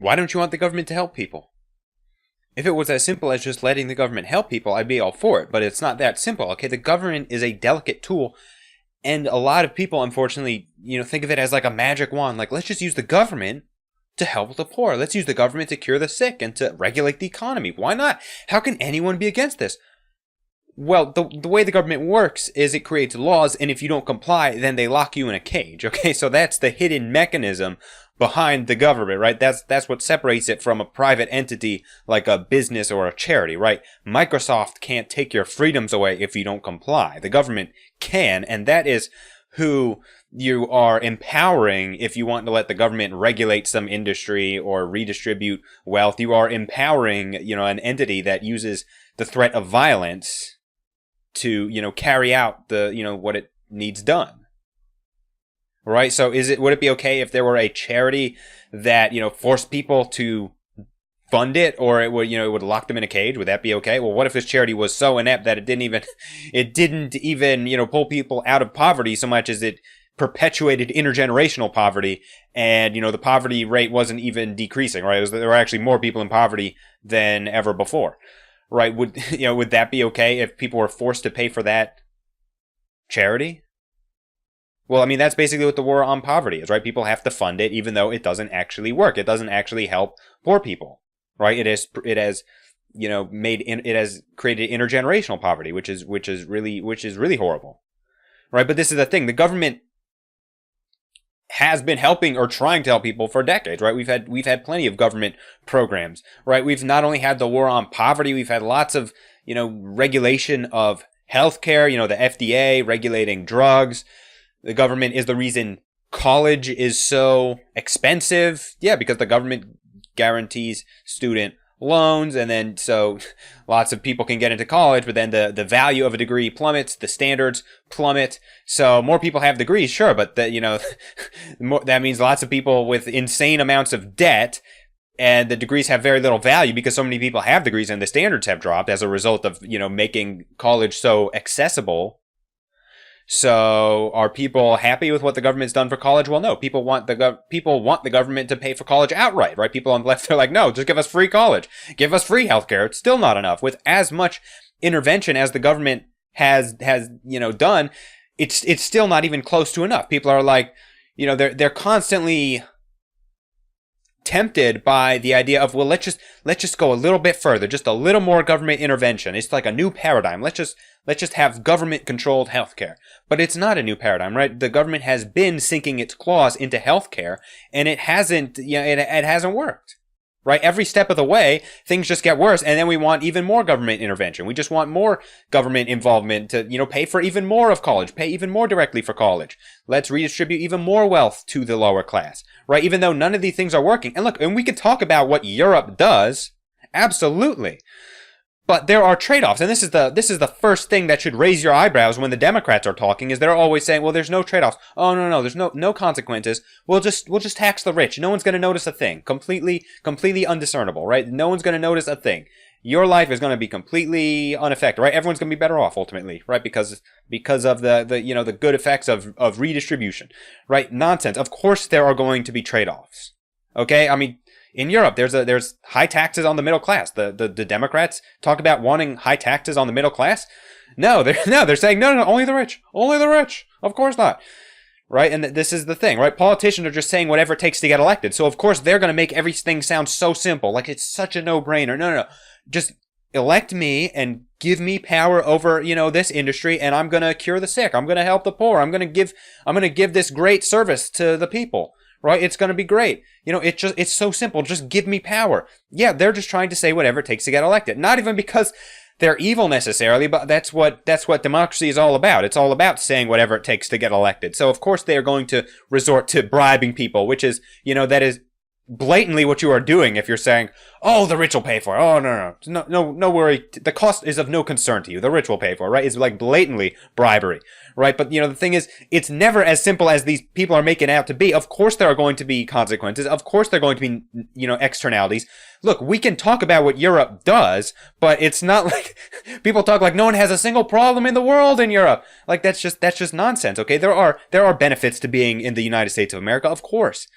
Why don't you want the government to help people? If it was as simple as just letting the government help people, I'd be all for it. But it's not that simple. Okay, the government is a delicate tool, and a lot of people, unfortunately, think of it as like a magic wand. Like, let's just use the government to help the poor. Let's use the government to cure the sick and to regulate the economy. Why not? How can anyone be against this? Well, the way the government works is it creates laws, and if you don't comply, then they lock you in a cage. Okay, so that's the hidden mechanism behind the government, right? That's what separates it from a private entity like a business or a charity, right? Microsoft can't take your freedoms away if you don't comply. The government can, and that is who you are empowering if you want to let the government regulate some industry or redistribute wealth. You are empowering, an entity that uses the threat of violence to, carry out what it needs done. Right? So would it be okay if there were a charity that, forced people to fund it, or it would lock them in a cage? Would that be okay? Well, what if this charity was so inept that it didn't even, pull people out of poverty so much as it perpetuated intergenerational poverty, and, the poverty rate wasn't even decreasing, right? There were actually more people in poverty than ever before. Right? Would that be okay if people were forced to pay for that charity? Well, I mean, that's basically what the war on poverty is, right? People have to fund it, even though it doesn't actually work. It doesn't actually help poor people, right? It has created intergenerational poverty, which is really horrible, right? But this is the thing: the government has been helping or trying to help people for decades, right? We've had plenty of government programs, right? We've not only had the war on poverty, we've had lots of, regulation of healthcare, the FDA regulating drugs. The government is the reason college is so expensive. Yeah, because the government guarantees student loans, and then so lots of people can get into college, but then the value of a degree plummets, the standards plummet. So more people have degrees, sure, but that means lots of people with insane amounts of debt, and the degrees have very little value because so many people have degrees and the standards have dropped as a result of, making college so accessible. So are people happy with what the government's done for college? Well, no. People want the government to pay for college outright, right? People on the left are like, no, just give us free college. Give us free healthcare. It's still not enough. With as much intervention as the government has done, it's still not even close to enough. People are like, they're constantly tempted by the idea of, well, let's just go a little bit further, just a little more government intervention. It's like a new paradigm. Let's just have government controlled healthcare. But it's not a new paradigm, right? The government has been sinking its claws into healthcare, and it hasn't worked. Right? Every step of the way, things just get worse, and then we want even more government intervention. We just want more government involvement to, pay for even more of college, pay even more directly for college. Let's redistribute even more wealth to the lower class, right? Even though none of these things are working. And look, and we can talk about what Europe does, absolutely. But there are trade-offs, and this is the first thing that should raise your eyebrows when the Democrats are talking, is they're always saying, well, there's no trade-offs. Oh, no, there's no consequences. We'll just tax the rich. No one's going to notice a thing. Completely undiscernible, right? No one's going to notice a thing. Your life is going to be completely unaffected, right? Everyone's going to be better off ultimately, right? Because of the good effects of redistribution, right? Nonsense. Of course there are going to be trade-offs. Okay? I mean, in Europe, there's high taxes on the middle class. The Democrats talk about wanting high taxes on the middle class. No, they're saying no, only the rich, Of course not, right? And this is the thing, right? Politicians are just saying whatever it takes to get elected. So of course they're going to make everything sound so simple, like it's such a no-brainer. No, just elect me and give me power over this industry, and I'm going to cure the sick. I'm going to help the poor. I'm going to give this great service to the people. Right? It's going to be great. It's so simple. Just give me power. Yeah, they're just trying to say whatever it takes to get elected. Not even because they're evil necessarily, but that's what democracy is all about. It's all about saying whatever it takes to get elected. So of course they are going to resort to bribing people, which is, that is blatantly what you are doing if you're saying, oh, the rich will pay for it. Oh, no worry. The cost is of no concern to you. The rich will pay for it, right? It's like blatantly bribery, right? But, the thing is, it's never as simple as these people are making it out to be. Of course there are going to be consequences. Of course there are going to be, externalities. Look, we can talk about what Europe does, but it's not like people talk like no one has a single problem in the world in Europe. Like that's just nonsense, okay? There are benefits to being in the United States of America, of course.